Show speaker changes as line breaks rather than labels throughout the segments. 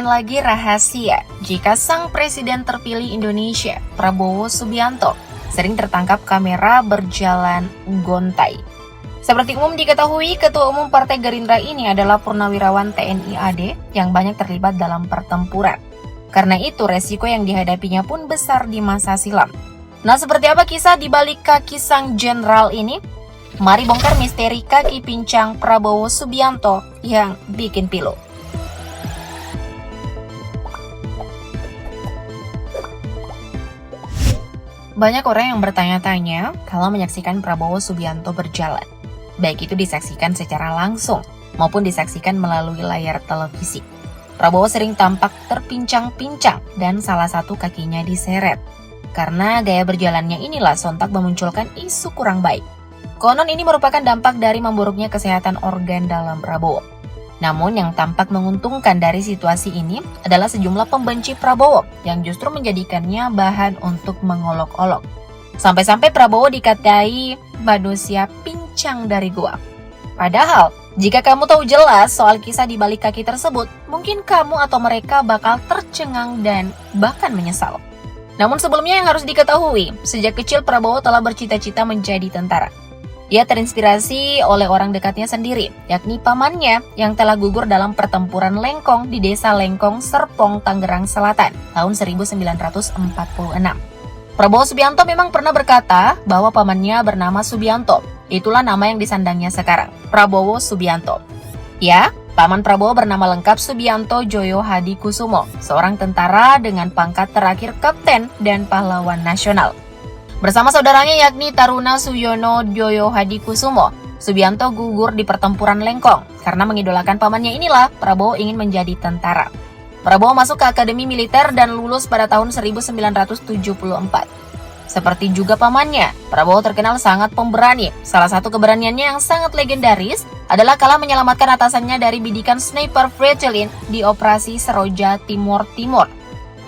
bukan lagi rahasia jika sang presiden terpilih Indonesia, Prabowo Subianto, sering tertangkap kamera berjalan gontai. Seperti umum diketahui, Ketua Umum Partai Gerindra ini adalah purnawirawan TNI AD yang banyak terlibat dalam pertempuran. Karena itu, resiko yang dihadapinya pun besar di masa silam. Nah, seperti apa kisah di balik kaki sang jenderal ini? Mari bongkar misteri kaki pincang Prabowo Subianto yang bikin pilu. Banyak orang yang bertanya-tanya kalau menyaksikan Prabowo Subianto berjalan. Baik itu disaksikan secara langsung maupun disaksikan melalui layar televisi. Prabowo sering tampak terpincang-pincang dan salah satu kakinya diseret. Karena gaya berjalannya inilah sontak memunculkan isu kurang baik. Konon ini merupakan dampak dari memburuknya kesehatan organ dalam Prabowo. Namun yang tampak menguntungkan dari situasi ini adalah sejumlah pembenci Prabowo yang justru menjadikannya bahan untuk mengolok-olok. Sampai-sampai Prabowo dikatai manusia pincang dari gua. Padahal, jika kamu tahu jelas soal kisah di balik kaki tersebut, mungkin kamu atau mereka bakal tercengang dan bahkan menyesal. Namun sebelumnya yang harus diketahui, sejak kecil Prabowo telah bercita-cita menjadi tentara. Ia terinspirasi oleh orang dekatnya sendiri, yakni pamannya yang telah gugur dalam pertempuran Lengkong di Desa Lengkong, Serpong, Tangerang Selatan, tahun 1946. Prabowo Subianto memang pernah berkata bahwa pamannya bernama Subianto. Itulah nama yang disandangnya sekarang, Prabowo Subianto. Ya, paman Prabowo bernama lengkap Subianto Joyo Hadi Kusumo, seorang tentara dengan pangkat terakhir kapten dan pahlawan nasional. Bersama saudaranya yakni Taruna Suyono Joyo Hadi Kusumo, Subianto gugur di pertempuran Lengkong. Karena mengidolakan pamannya inilah, Prabowo ingin menjadi tentara. Prabowo masuk ke Akademi Militer dan lulus pada tahun 1974. Seperti juga pamannya, Prabowo terkenal sangat pemberani. Salah satu keberaniannya yang sangat legendaris adalah kala menyelamatkan atasannya dari bidikan sniper Fretilin di Operasi Seroja Timur.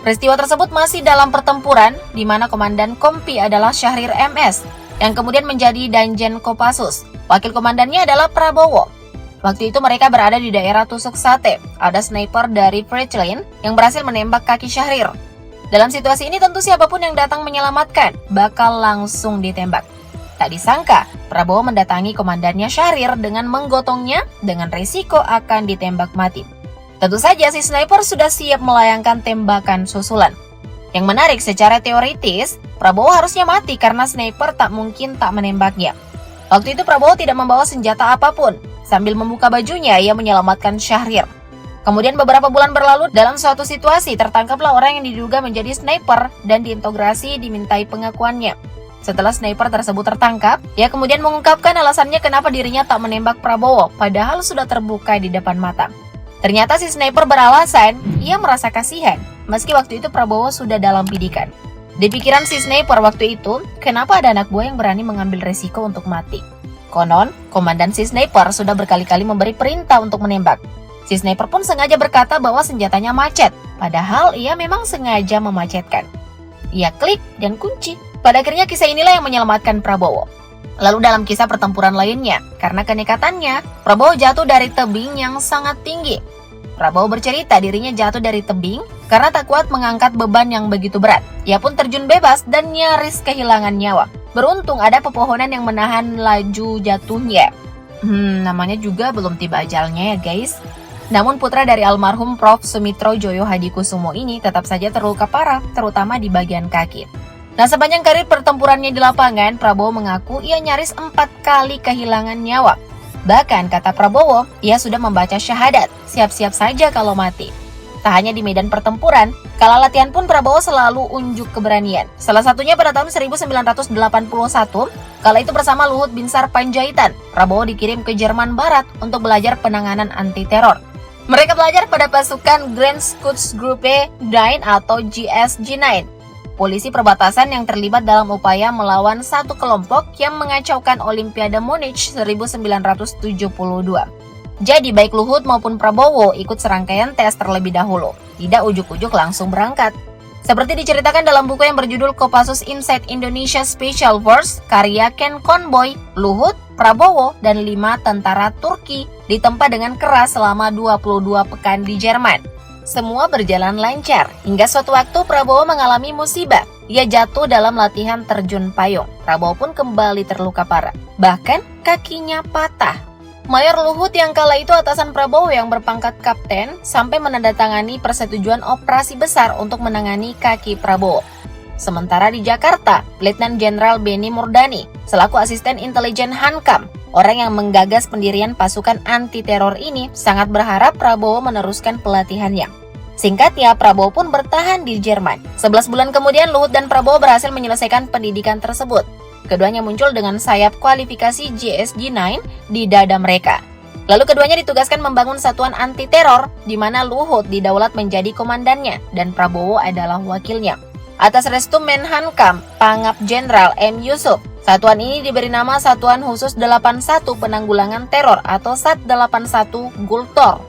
Peristiwa tersebut masih dalam pertempuran, di mana komandan Kompi adalah Syahrir MS, yang kemudian menjadi Danjen Kopassus. Wakil komandannya adalah Prabowo. Waktu itu mereka berada di daerah Tusuk Sate. Ada sniper dari Fretilin yang berhasil menembak kaki Syahrir. Dalam situasi ini tentu siapapun yang datang menyelamatkan bakal langsung ditembak. Tak disangka, Prabowo mendatangi komandannya Syahrir dengan menggotongnya dengan resiko akan ditembak mati. Tentu saja si sniper sudah siap melayangkan tembakan susulan. Yang menarik secara teoritis, Prabowo harusnya mati karena sniper tak mungkin tak menembaknya. Waktu itu Prabowo tidak membawa senjata apapun. Sambil membuka bajunya, ia menyelamatkan Syahrir. Kemudian beberapa bulan berlalu, dalam suatu situasi tertangkaplah orang yang diduga menjadi sniper dan diinterogasi dimintai pengakuannya. Setelah sniper tersebut tertangkap, ia kemudian mengungkapkan alasannya kenapa dirinya tak menembak Prabowo, padahal sudah terbuka di depan mata. Ternyata si sniper beralasan, ia merasa kasihan, meski waktu itu Prabowo sudah dalam bidikan. Di pikiran si sniper waktu itu, kenapa ada anak buah yang berani mengambil resiko untuk mati? Konon, komandan si sniper sudah berkali-kali memberi perintah untuk menembak. Si sniper pun sengaja berkata bahwa senjatanya macet, padahal ia memang sengaja memacetkan. Ia klik dan kunci. Pada akhirnya kisah inilah yang menyelamatkan Prabowo. Lalu dalam kisah pertempuran lainnya, karena kenekatannya, Prabowo jatuh dari tebing yang sangat tinggi. Prabowo bercerita dirinya jatuh dari tebing karena tak kuat mengangkat beban yang begitu berat. Ia pun terjun bebas dan nyaris kehilangan nyawa. Beruntung ada pepohonan yang menahan laju jatuhnya. Namanya juga belum tiba ajalnya ya guys. Namun putra dari almarhum Prof. Sumitro Joyo Hadi Kusumo ini tetap saja terluka parah, terutama di bagian kaki. Nah, sepanjang karir pertempurannya di lapangan, Prabowo mengaku ia nyaris 4 kali kehilangan nyawa. Bahkan kata Prabowo, ia sudah membaca syahadat, siap-siap saja kalau mati. Tak hanya di medan pertempuran, kala latihan pun Prabowo selalu unjuk keberanian. Salah satunya pada tahun 1981, kala itu bersama Luhut Binsar Panjaitan, Prabowo dikirim ke Jerman Barat untuk belajar penanganan anti-teror. Mereka belajar pada pasukan Grenzschutzgruppe 9 atau GSG-9, polisi perbatasan yang terlibat dalam upaya melawan satu kelompok yang mengacaukan Olimpiade Munich 1972. Jadi baik Luhut maupun Prabowo ikut serangkaian tes terlebih dahulu, tidak ujuk-ujuk langsung berangkat. Seperti diceritakan dalam buku yang berjudul Kopassus Inside Indonesia Special Force, karya Ken Conboy, Luhut, Prabowo, dan 5 tentara Turki ditempa dengan keras selama 22 pekan di Jerman. Semua berjalan lancar, hingga suatu waktu Prabowo mengalami musibah. Ia jatuh dalam latihan terjun payung. Prabowo pun kembali terluka parah. Bahkan kakinya patah. Mayor Luhut yang kala itu atasan Prabowo yang berpangkat kapten sampai menandatangani persetujuan operasi besar untuk menangani kaki Prabowo. Sementara di Jakarta, Letnan Jenderal Benny Murdani selaku asisten intelijen Hankam, orang yang menggagas pendirian pasukan anti-teror ini sangat berharap Prabowo meneruskan pelatihannya. Singkatnya, Prabowo pun bertahan di Jerman. 11 bulan kemudian, Luhut dan Prabowo berhasil menyelesaikan pendidikan tersebut. Keduanya muncul dengan sayap kualifikasi GSG-9 di dada mereka. Lalu keduanya ditugaskan membangun satuan anti-teror, di mana Luhut didaulat menjadi komandannya dan Prabowo adalah wakilnya. Atas restu Menhankam, Pangap Jenderal M. Yusuf, satuan ini diberi nama Satuan Khusus 81 Penanggulangan Teror atau SAT 81 Gultor.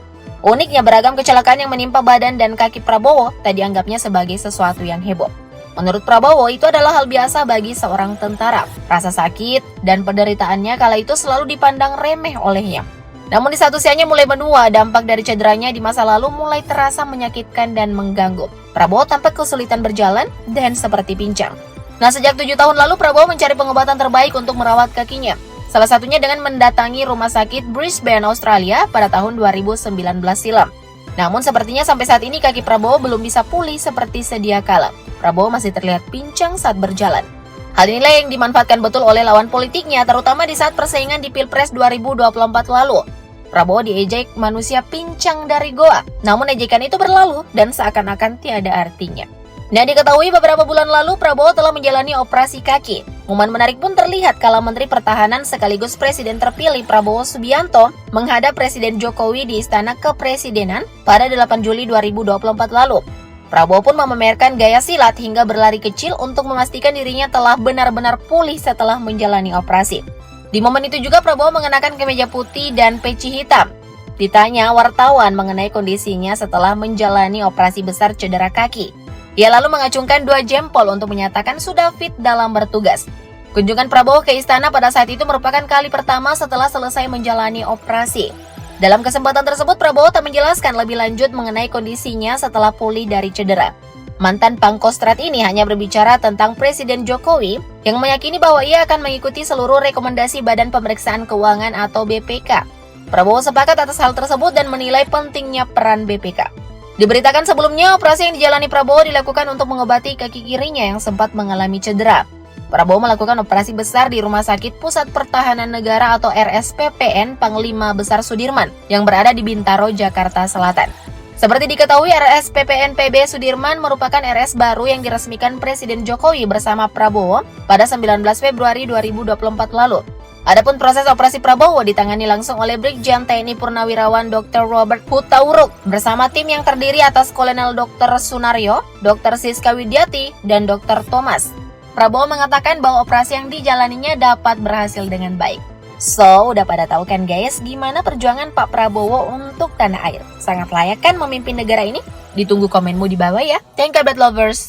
Uniknya beragam kecelakaan yang menimpa badan dan kaki Prabowo tak dianggapnya sebagai sesuatu yang heboh. Menurut Prabowo, itu adalah hal biasa bagi seorang tentara. Rasa sakit dan penderitaannya kala itu selalu dipandang remeh olehnya. Namun di satu usianya mulai menua, dampak dari cederanya di masa lalu mulai terasa menyakitkan dan mengganggu. Prabowo tampak kesulitan berjalan dan seperti pincang. Nah, sejak 7 tahun lalu Prabowo mencari pengobatan terbaik untuk merawat kakinya. Salah satunya dengan mendatangi rumah sakit Brisbane, Australia pada tahun 2019 silam. Namun sepertinya sampai saat ini kaki Prabowo belum bisa pulih seperti sedia kala. Prabowo masih terlihat pincang saat berjalan. Hal inilah yang dimanfaatkan betul oleh lawan politiknya, terutama di saat persaingan di Pilpres 2024 lalu. Prabowo diejek manusia pincang dari goa, namun ejekan itu berlalu dan seakan-akan tiada artinya. Nah, diketahui beberapa bulan lalu Prabowo telah menjalani operasi kaki. Momen menarik pun terlihat kala Menteri Pertahanan sekaligus Presiden terpilih Prabowo Subianto menghadap Presiden Jokowi di Istana Kepresidenan pada 8 Juli 2024 lalu. Prabowo pun memamerkan gaya silat hingga berlari kecil untuk memastikan dirinya telah benar-benar pulih setelah menjalani operasi. Di momen itu juga Prabowo mengenakan kemeja putih dan peci hitam. Ditanya wartawan mengenai kondisinya setelah menjalani operasi besar cedera kaki. Ia lalu mengacungkan 2 jempol untuk menyatakan sudah fit dalam bertugas. Kunjungan Prabowo ke istana pada saat itu merupakan kali pertama setelah selesai menjalani operasi. Dalam kesempatan tersebut, Prabowo tak menjelaskan lebih lanjut mengenai kondisinya setelah pulih dari cedera. Mantan Pangkostrat ini hanya berbicara tentang Presiden Jokowi yang meyakini bahwa ia akan mengikuti seluruh rekomendasi Badan Pemeriksaan Keuangan atau BPK. Prabowo sepakat atas hal tersebut dan menilai pentingnya peran BPK. Diberitakan sebelumnya, operasi yang dijalani Prabowo dilakukan untuk mengobati kaki kirinya yang sempat mengalami cedera. Prabowo melakukan operasi besar di Rumah Sakit Pusat Pertahanan Negara atau RSPPN Panglima Besar Sudirman yang berada di Bintaro, Jakarta Selatan. Seperti diketahui, RSPPN PB Sudirman merupakan RS baru yang diresmikan Presiden Jokowi bersama Prabowo pada 19 Februari 2024 lalu. Adapun proses operasi Prabowo ditangani langsung oleh Brigjen TNI Purnawirawan Dr. Robert Hutauruk bersama tim yang terdiri atas Kolonel Dr. Sunaryo, Dr. Siska Widyati, dan Dr. Thomas. Prabowo mengatakan bahwa operasi yang dijalaninya dapat berhasil dengan baik. So, udah pada tahu kan guys, gimana perjuangan Pak Prabowo untuk tanah air? Sangat layak kan memimpin negara ini? Ditunggu komenmu di bawah ya. Thank you, lovers.